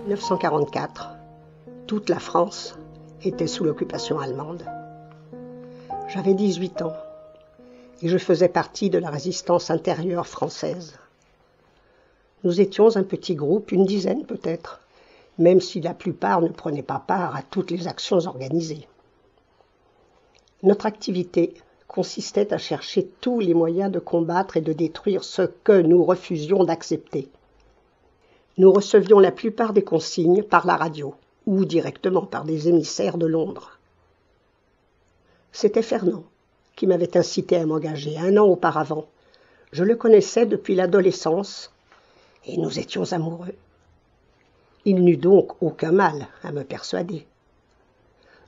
1944, toute la France était sous l'occupation allemande. J'avais 18 ans et je faisais partie de la résistance intérieure française. Nous étions un petit groupe, une dizaine peut-être, même si la plupart ne prenaient pas part à toutes les actions organisées. Notre activité consistait à chercher tous les moyens de combattre et de détruire ce que nous refusions d'accepter. Nous recevions la plupart des consignes par la radio ou directement par des émissaires de Londres. C'était Fernand qui m'avait incité à m'engager 1 an auparavant. Je le connaissais depuis l'adolescence et nous étions amoureux. Il n'eut donc aucun mal à me persuader.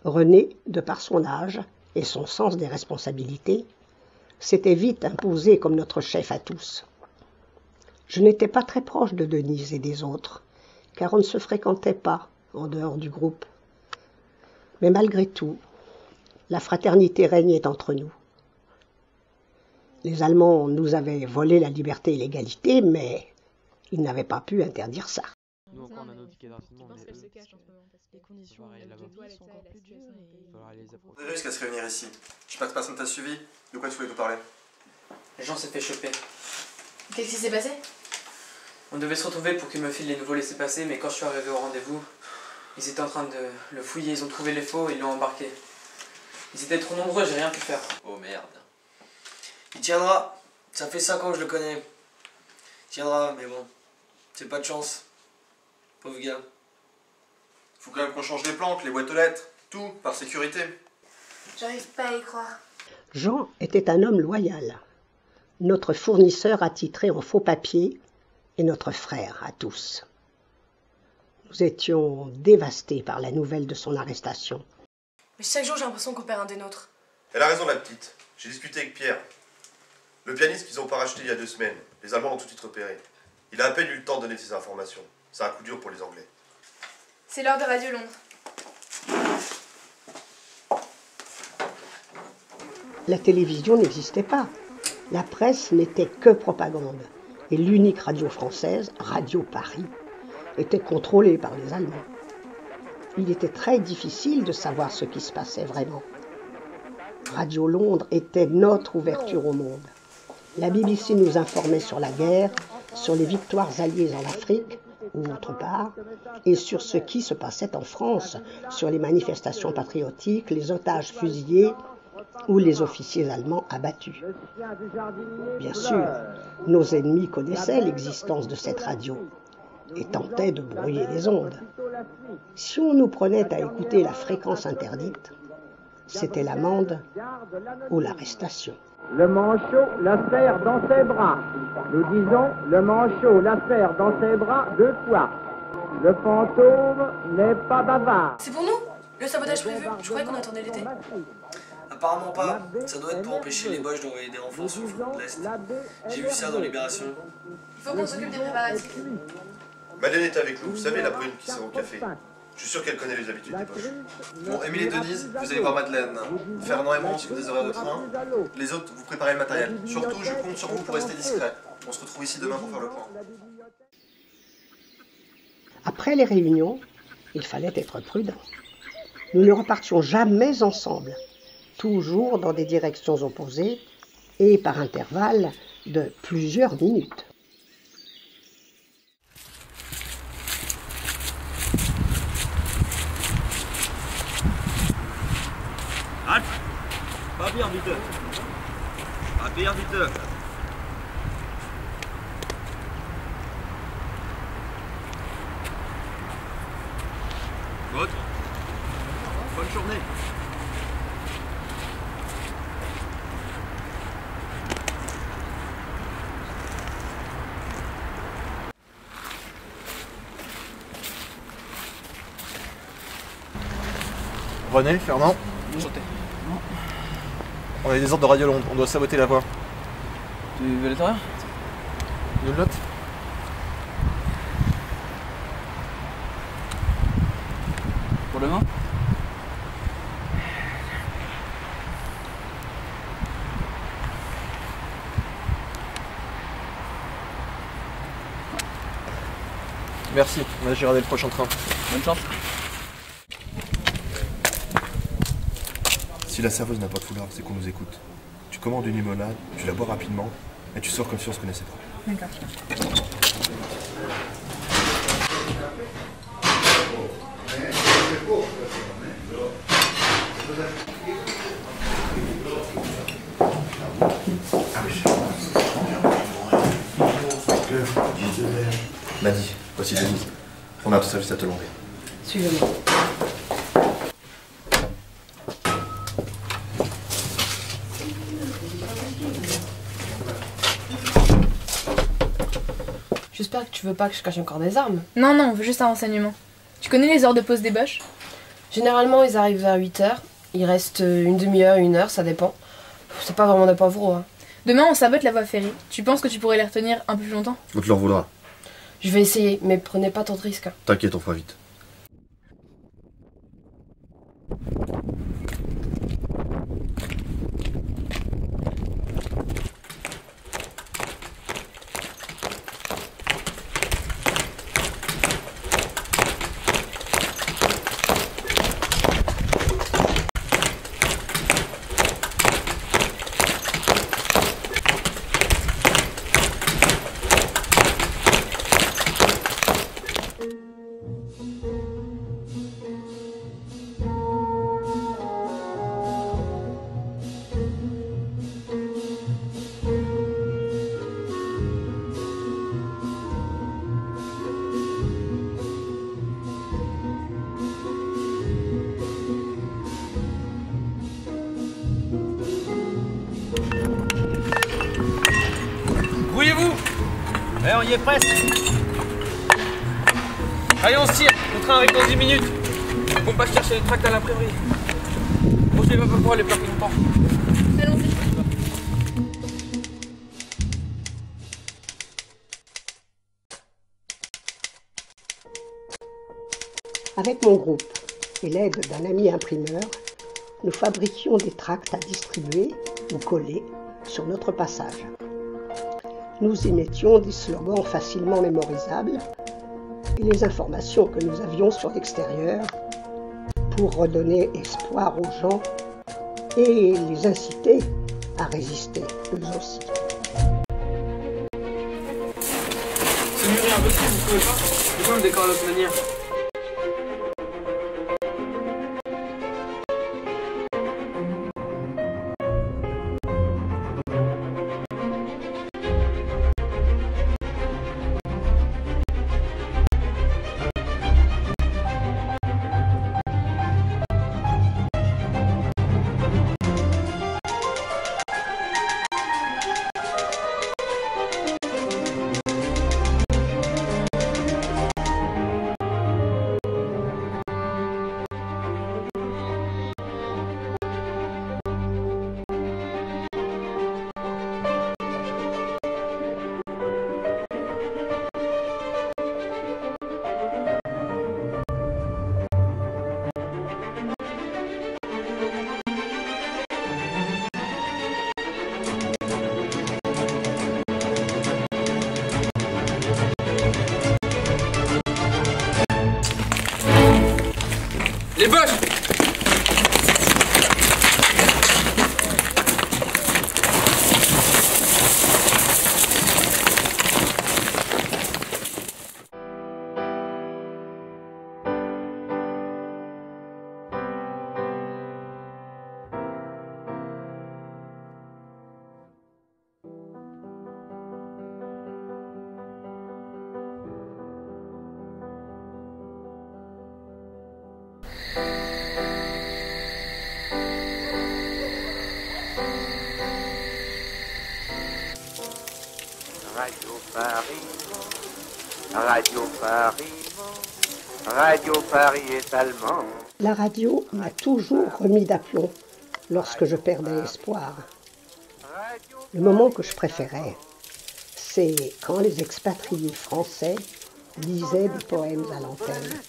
René, de par son âge et son sens des responsabilités, s'était vite imposé comme notre chef à tous. Je n'étais pas très proche de Denise et des autres, car on ne se fréquentait pas en dehors du groupe. Mais malgré tout, la fraternité régnait entre nous. Les Allemands nous avaient volé la liberté et l'égalité, mais ils n'avaient pas pu interdire ça. Nous, encore, on a nos tickets de rationnement. Je pense qu'elle se cache en ce moment parce que les conditions de toilette, sont ça, encore la plus dures situation est un peu- et il faudra les approcher. On est jusqu'à se réunir ici. Je sais pas que personne t'a suivi. De quoi tu voulais nous parler? Jean s'est fait choper. Qu'est-ce qui s'est passé? On devait se retrouver pour qu'il me file les nouveaux laissez-passer, mais quand je suis arrivé au rendez-vous, ils étaient en train de le fouiller, ils ont trouvé les faux et ils l'ont embarqué. Ils étaient trop nombreux, j'ai rien pu faire. Oh merde. Il tiendra. Ça fait 5 ans que je le connais. Il tiendra, mais bon. C'est pas de chance. Pauvre gars. Faut quand même qu'on change les plantes, les boîtes aux lettres, tout, par sécurité. J'arrive pas à y croire. Jean était un homme loyal, notre fournisseur attitré en faux papiers et notre frère à tous. Nous étions dévastés par la nouvelle de son arrestation. Mais chaque jour, j'ai l'impression qu'on perd un des nôtres. Elle a raison, la petite. J'ai discuté avec Pierre. Le pianiste qu'ils ont pas racheté il y a 2 semaines. Les Allemands ont tout de suite repéré. Il a à peine eu le temps de donner ses informations. C'est un coup dur pour les Anglais. C'est l'heure de Radio Londres. La télévision n'existait pas. La presse n'était que propagande. Et l'unique radio française, Radio Paris, était contrôlée par les Allemands. Il était très difficile de savoir ce qui se passait vraiment. Radio Londres était notre ouverture au monde. La BBC nous informait sur la guerre, sur les victoires alliées en Afrique, ou autre part, et sur ce qui se passait en France, sur les manifestations patriotiques, les otages fusillés ou les officiers allemands abattus. Bien sûr, nos ennemis connaissaient l'existence de cette radio et tentaient de brouiller les ondes. Si on nous prenait à écouter la fréquence interdite, c'était l'amende ou l'arrestation. Le manchot la serre dans ses bras. Nous disons, le manchot la serre dans ses bras 2 fois. Le fantôme n'est pas bavard. C'est pour nous? Le sabotage prévu? Je croyais qu'on attendait l'été. Apparemment pas. Ça doit être pour empêcher les Boches d'envoyer des renforts sur le front de l'Est. J'ai vu ça dans Libération. Il faut qu'on s'occupe des préparatifs. Madeleine est avec nous. Vous savez, la brune qui sert au café. Je suis sûr qu'elle connaît les habitudes des Boches. Bon, Émile et Denise, vous allez voir Madeleine. Fernand et moi, on suit des horaires de train. Les autres, vous préparez le matériel. Surtout, je compte sur vous pour rester discret. On se retrouve ici demain pour faire le point. Après les réunions, il fallait être prudent. Nous ne repartions jamais ensemble, toujours dans des directions opposées et par intervalles de plusieurs minutes. Halt! Papier bitte! Papier bitte! Gut. Bonne journée! René, Fernand, Enchanté. on a des ordres de Radio Londres. On doit saboter la voie. Tu veux les rien? Une note? Pour demain? Merci, on va gérer le prochain train. Bonne chance. Si la serveuse n'a pas de foulard, c'est qu'on nous écoute. Tu commandes une limonade, tu la bois rapidement, et tu sors comme si on se connaissait pas. D'accord. Maddy, voici Denise. On a un service à te demander. Suivez-moi. J'espère que tu veux pas que je cache encore des armes. Non, non, on veut juste un renseignement. Tu connais les heures de pause des boches? Généralement, ils arrivent vers 8h. Il reste une demi-heure, 1 heure, ça dépend. C'est pas vraiment des poivreaux, hein. Demain, on sabote la voie ferrée. Tu penses que tu pourrais les retenir un peu plus longtemps? On te leur voudra. Je vais essayer, mais prenez pas tant de risques. Hein. T'inquiète, on fera vite. Grouillez-vous. Eh, on y est presque. Allez, on se tire. Le train arrive dans 10 minutes. On va chercher les tracts à l'imprimerie. Bon, je ne vais pas pouvoir les placer longtemps. Allons-y. Avec mon groupe et l'aide d'un ami imprimeur, nous fabriquions des tracts à distribuer ou coller sur notre passage. Nous y mettions des slogans facilement mémorisables et les informations que nous avions sur l'extérieur pour redonner espoir aux gens et les inciter à résister eux aussi. C'est mûri un peu plus, vous pouvez pas? C'est quoi le décor à l'autre manière? Les boches! Radio Paris, Radio Paris, Radio Paris est allemand. La radio m'a toujours remis d'aplomb lorsque je perdais espoir. Le moment que je préférais, c'est quand les expatriés français lisaient des poèmes à l'antenne.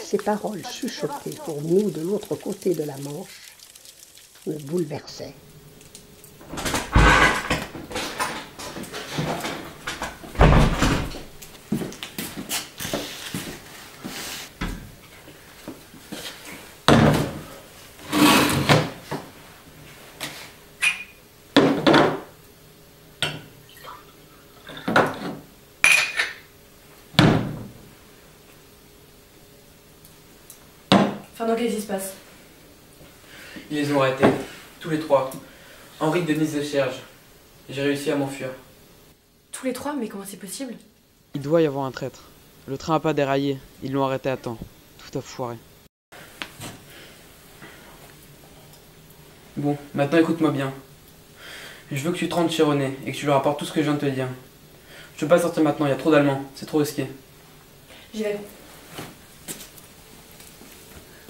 Ces paroles chuchotées pour nous de l'autre côté de la Manche me bouleversaient. Fernand, qu'est-ce qui se passe? Ils les ont arrêtés, tous les trois. Henri, Denise et Serge. J'ai réussi à m'enfuir. Tous les trois? Mais comment c'est possible? Il doit y avoir un traître. Le train a pas déraillé, ils l'ont arrêté à temps. Tout a foiré. Bon, maintenant écoute-moi bien. Je veux que tu te rendes chez René et que tu lui rapportes tout ce que je viens de te dire. Je peux pas sortir maintenant, il y a trop d'Allemands, c'est trop risqué. J'y vais.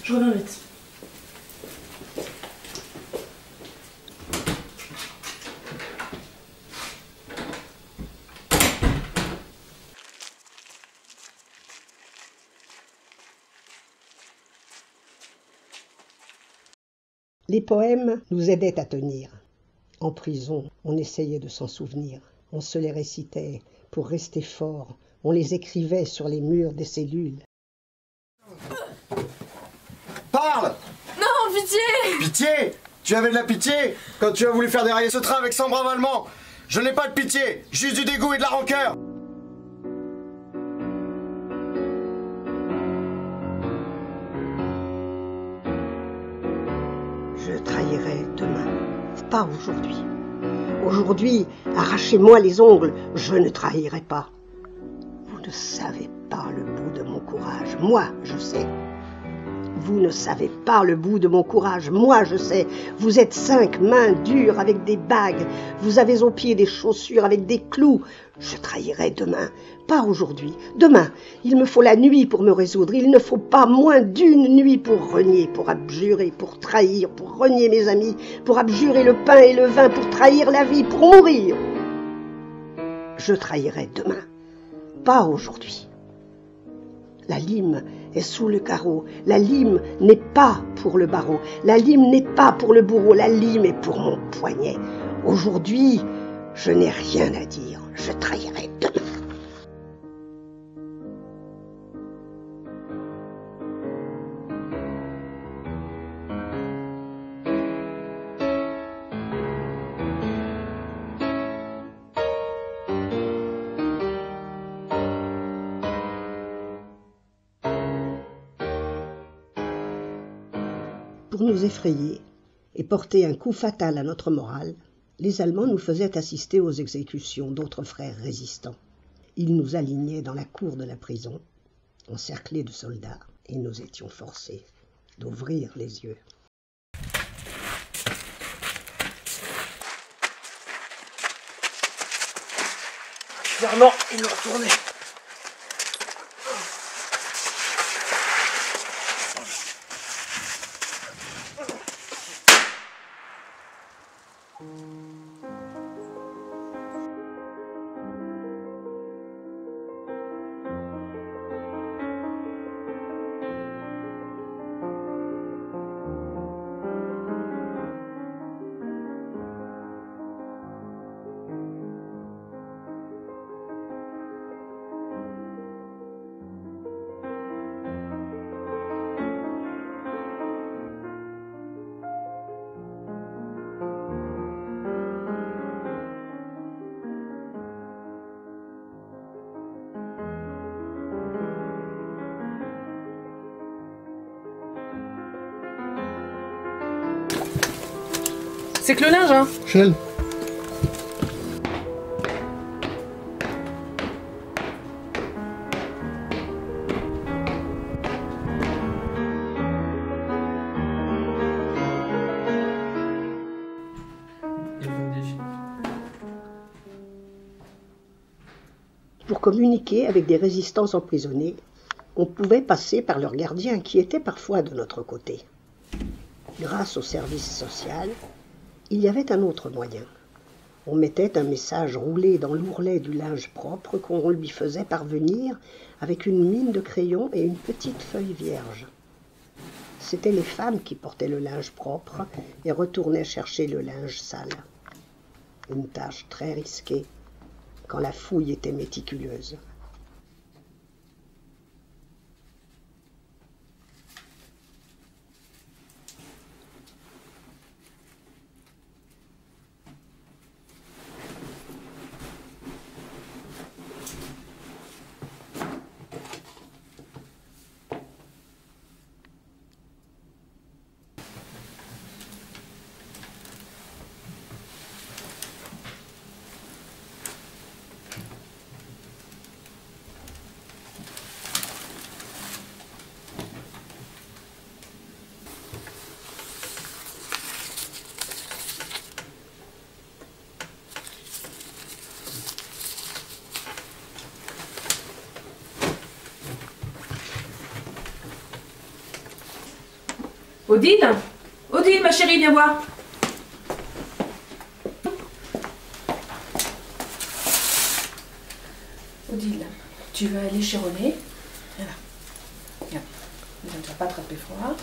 Je reviens vite. Les poèmes nous aidaient à tenir. En prison, on essayait de s'en souvenir. On se les récitait pour rester fort. On les écrivait sur les murs des cellules. Parle! Non, pitié! Pitié? Tu avais de la pitié quand tu as voulu faire dérailler ce train avec 100 braves Allemands. Je n'ai pas de pitié, juste du dégoût et de la rancœur. Je trahirai demain, pas aujourd'hui. Aujourd'hui, arrachez-moi les ongles, je ne trahirai pas. Vous ne savez pas le bout de mon courage, moi je sais. Vous ne savez pas le bout de mon courage, moi je sais. Vous êtes 5 mains dures avec des bagues, vous avez aux pieds des chaussures avec des clous. Je trahirai demain, pas aujourd'hui. Demain, il me faut la nuit pour me résoudre, il ne faut pas moins d'une nuit pour renier, pour abjurer, pour trahir, pour renier mes amis, pour abjurer le pain et le vin, pour trahir la vie, pour mourir. Je trahirai demain, pas aujourd'hui. La lime est sous le carreau, la lime n'est pas pour le barreau, la lime n'est pas pour le bourreau, la lime est pour mon poignet. Aujourd'hui, je n'ai rien à dire, je trahirai demain. Pour nous effrayer et porter un coup fatal à notre morale, les Allemands nous faisaient assister aux exécutions d'autres frères résistants. Ils nous alignaient dans la cour de la prison, encerclés de soldats, et nous étions forcés d'ouvrir les yeux. Fernand, il doit retourner. C'est que le linge, hein. Michel. Pour communiquer avec des résistants emprisonnés, on pouvait passer par leur gardien qui était parfois de notre côté. Grâce au service social, il y avait un autre moyen. On mettait un message roulé dans l'ourlet du linge propre qu'on lui faisait parvenir avec une mine de crayon et une petite feuille vierge. C'étaient les femmes qui portaient le linge propre et retournaient chercher le linge sale. Une tâche très risquée quand la fouille était méticuleuse. Odile? Odile, ma chérie, viens voir. Odile, tu vas aller chez René. Voilà. Viens. Ne vas pas attraper froid.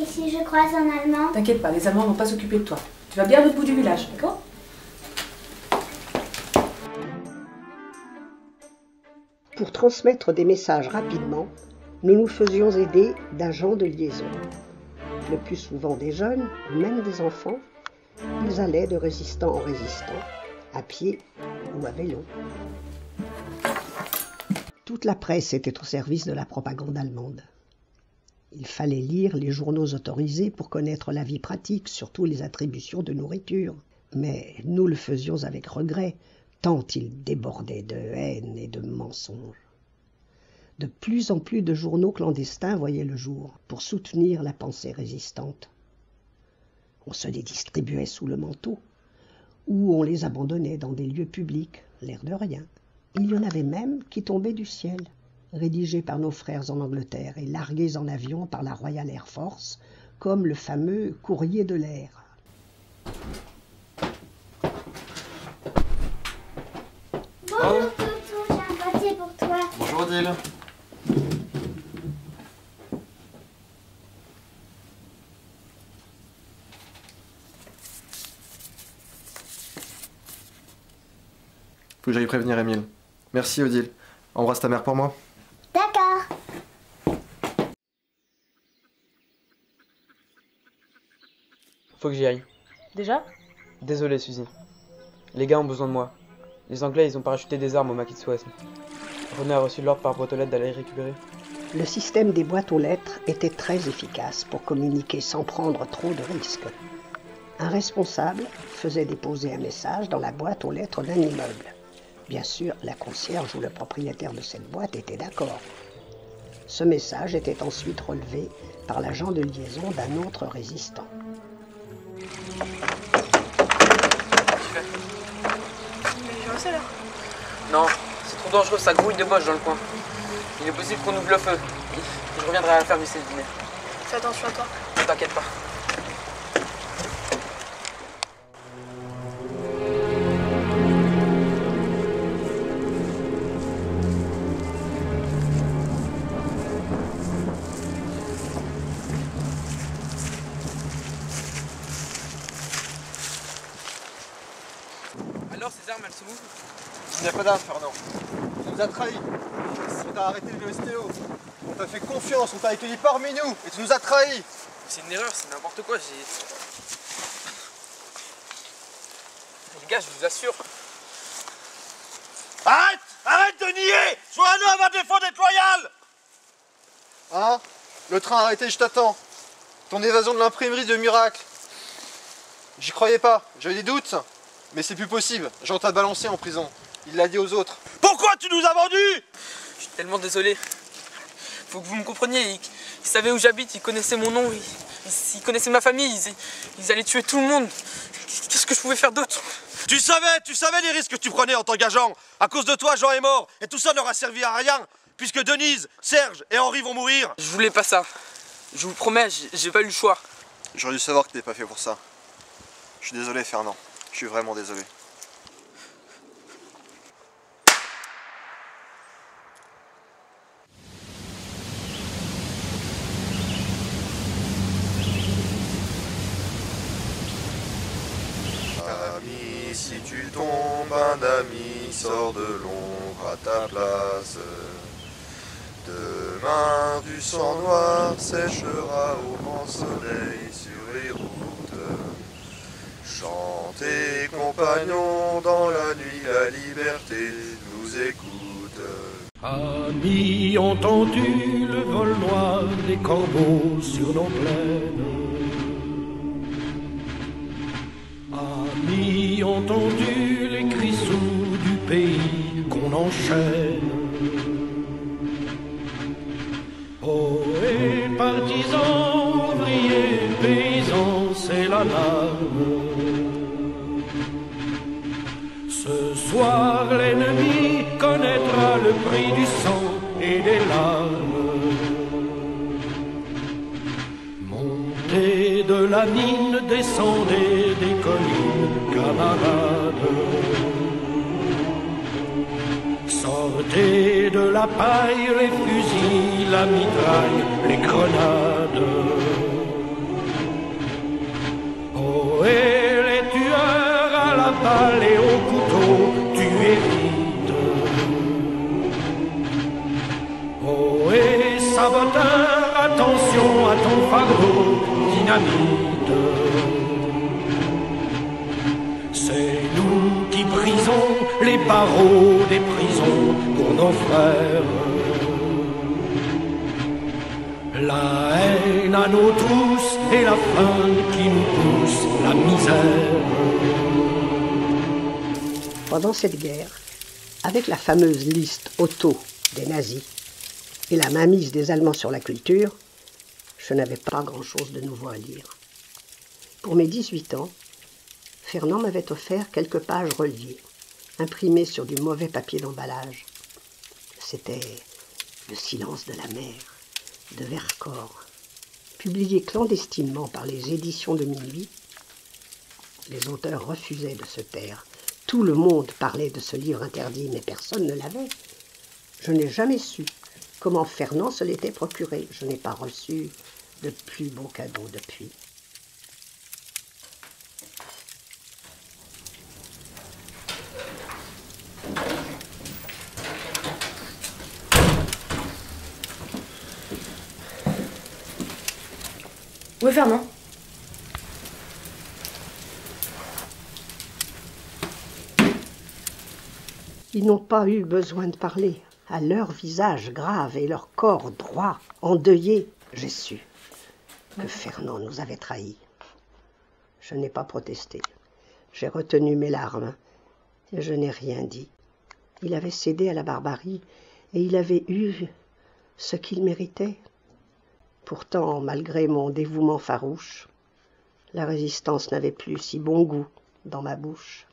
Et si je croise un Allemand? T'inquiète pas, les Allemands vont pas s'occuper de toi. Tu vas bien à l'autre bout du village, d'accord? Pour transmettre des messages rapidement, nous nous faisions aider d'agents de liaison. Le plus souvent des jeunes, même des enfants, ils allaient de résistant en résistant, à pied ou à vélo. Toute la presse était au service de la propagande allemande. Il fallait lire les journaux autorisés pour connaître la vie pratique, surtout les attributions de nourriture. Mais nous le faisions avec regret, tant il débordait de haine et de mensonges. De plus en plus de journaux clandestins voyaient le jour pour soutenir la pensée résistante. On se les distribuait sous le manteau, ou on les abandonnait dans des lieux publics, l'air de rien. Il y en avait même qui tombaient du ciel, rédigés par nos frères en Angleterre et largués en avion par la Royal Air Force, comme le fameux courrier de l'air. Bonjour Toto, j'ai un papier pour toi. Bonjour Odile. Faut que j'aille prévenir Émile. Merci Odile. Embrasse ta mère pour moi. D'accord. Faut que j'y aille. Déjà? Désolé, Suzy. Les gars ont besoin de moi. Les Anglais, ils ont parachuté des armes au maquis de Suez. René a reçu l'ordre par boîte aux lettres d'aller les récupérer. Le système des boîtes aux lettres était très efficace pour communiquer sans prendre trop de risques. Un responsable faisait déposer un message dans la boîte aux lettres d'un immeuble. Bien sûr, la concierge ou le propriétaire de cette boîte était d'accord. Ce message était ensuite relevé par l'agent de liaison d'un autre résistant. Non, c'est trop dangereux, ça grouille de boche dans le coin. Il est possible qu'on ouvre le feu. Je reviendrai à la ferme d'ici le dîner. Fais attention à toi. Ne t'inquiète pas. Alors, ces armes, elles sont où? Il n'y a pas d'armes, Fernand. On nous a trahis. On t'a arrêté le VSTO. On t'a fait confiance, on t'a accueilli parmi nous et tu nous as trahis. C'est une erreur, c'est n'importe quoi. Les gars, je vous assure. Arrête! Arrête de nier! Sois un homme à défaut d'être loyal! Hein? Le train a arrêté, je t'attends. Ton évasion de l'imprimerie de miracle. J'y croyais pas, j'avais des doutes. Mais c'est plus possible, Jean t'a balancé en prison. Il l'a dit aux autres. Pourquoi tu nous as vendus? Je suis tellement désolé. Faut que vous me compreniez. Ils savaient où j'habite, ils connaissaient mon nom, ils connaissaient ma famille, ils allaient tuer tout le monde. Qu'est-ce que je pouvais faire d'autre? Tu savais les risques que tu prenais en t'engageant. À cause de toi, Jean est mort. Et tout ça n'aura servi à rien. Puisque Denise, Serge et Henri vont mourir. Je voulais pas ça. Je vous promets, j'ai pas eu le choix. J'aurais dû savoir que t'es pas fait pour ça. Je suis désolé, Fernand. Je suis vraiment désolé. Ami, si tu tombes, un ami sort de l'ombre à ta place. Demain, du sang noir séchera au grand soleil sur les routes. Chantez, compagnons, dans la nuit, la liberté nous écoute. Amis, entendu le vol noir des corbeaux sur nos plaines. Amis, entendu les cris sourds du pays qu'on enchaîne. Poètes, partisans, ouvriers, paysans, c'est la larme. Ce soir, l'ennemi connaîtra le prix du sang et des larmes. de la mine, descendez des collines, camarades. Sortez de la paille, les fusils, la mitraille, les grenades. Oh, et les tueurs à la balle et au couteau, tuez vite. Oh, et saboteur, attention à ton fardeau, dynamite. C'est nous qui brisons les barreaux des prisons pour nos frères. La haine à nos trousses et la faim qui nous pousse, la misère. Pendant cette guerre, avec la fameuse liste Otto des nazis et la mainmise des Allemands sur la culture, je n'avais pas grand-chose de nouveau à lire. Pour mes 18 ans, Fernand m'avait offert quelques pages reliées, imprimées sur du mauvais papier d'emballage. C'était Le silence de la mer, de Vercors, publié clandestinement par les éditions de Minuit. Les auteurs refusaient de se taire. Tout le monde parlait de ce livre interdit, mais personne ne l'avait. Je n'ai jamais su comment Fernand se l'était procuré. Je n'ai pas reçu de plus beaux cadeaux depuis. Où est Fernand? Ils n'ont pas eu besoin de parler. À leur visage grave et leur corps droit, endeuillé, j'ai su que Fernand nous avait trahis. Je n'ai pas protesté. J'ai retenu mes larmes et je n'ai rien dit. Il avait cédé à la barbarie et il avait eu ce qu'il méritait. Pourtant, malgré mon dévouement farouche, la résistance n'avait plus si bon goût dans ma bouche.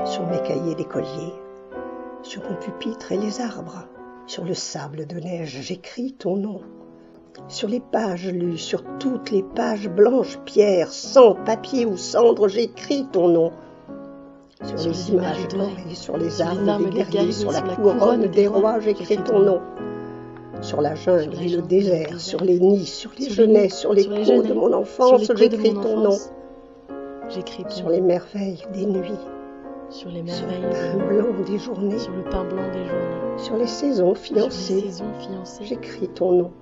Sur mes cahiers d'écolier, sur mon pupitre et les arbres, sur le sable de neige, j'écris ton nom. Sur les pages lues, sur toutes les pages blanches, pierre, sang, papier ou cendre, j'écris ton nom. Sur les images dorées, sur les armes des guerriers, sur la couronne des rois, j'écris ton nom. Sur la jungle et le désert, sur les nids, sur les genêts, sur les coups de mon enfance, j'écris ton nom. Sur les merveilles des nuits, sur les sur le pain blanc des journées, sur les saisons fiancées, j'écris ton nom.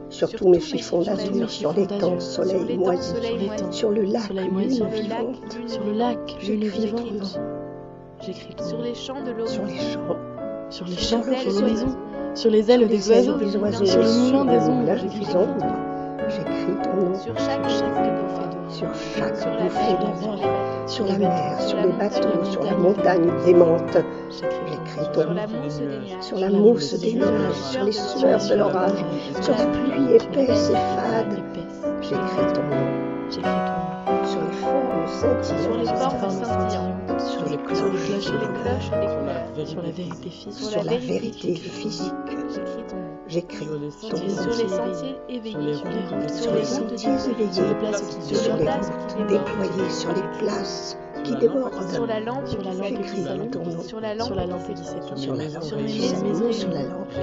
Sur tous mes chiffons d'azur, sur l'étang, soleil moisi, sur le lac, lune vivante, sur le lac, lune vivante, sur les champs de l'eau, sur les champs, sur les champs, sur les maisons, sur les ailes des oiseaux, sur le moulin des ombres, j'écris ton nom. J'écris ton nom. Sur chaque bouffée d'eau, sur la mer, sur les bateaux, sur la montagne démente. J'écris ton nom. Sur la mousse des nuages, sur les sueurs de l'orage, sur la pluie épaisse et fade. J'écris ton nom. Sur les formes scintillantes, sur les cloches et les couleurs, sur la vérité physique. J'écris ton nom. Sur les sentiers éveillés, sur les routes, sur les places déployées, sur les places qui débordent, sur la lampe j'écris ton nom. sur la lampe qui s'éteint, sur la lampe qui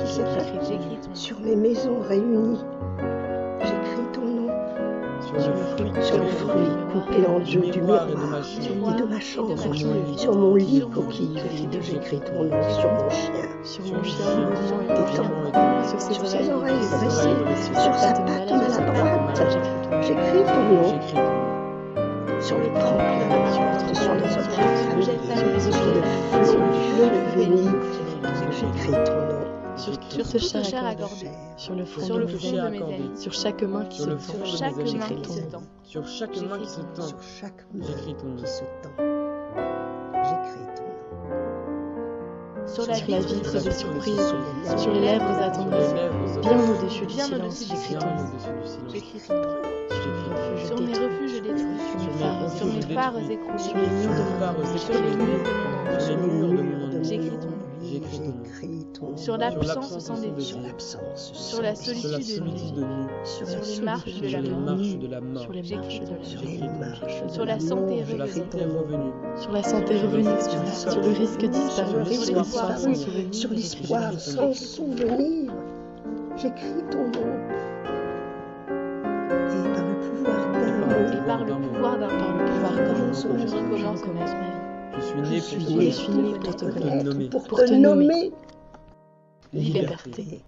s'éteint, sur mes maisons réunies, j'écris ton nom. Sur le fruit coupé en deux du miroir et de ma chambre, sur mon lit coquille vide, j'écris ton nom. Sur mon chien, sur ses oreilles dressées, sur sa patte maladroite, j'écris ton nom. Sur les tremplins, sur les objets familiers, sur le flot du venir, j'écris ton nom. Sur ce chair accordé, sur le front de mes amis, sur chaque main qui se tend, j'écris ton nom. Sur chaque main qui se tend, j'écris ton nom. Sur la vitre des surprises, sur les lèvres attendries, bien au-dessus du silence, j'écris ton nom. Sur mes refuges détruits, sur mes phares écroulés, sur les murs de mon âme, j'écris ton nom. Sur l'absence sans début, sur la solitude de nuit, sur les marches de la mort, sur la santé revenue, sur le risque disparu, sur l'espoir sans souvenir, j'écris ton nom. Et par le pouvoir d'un mot, je recommence ma vie. Je suis né pour te nommer. Liberté.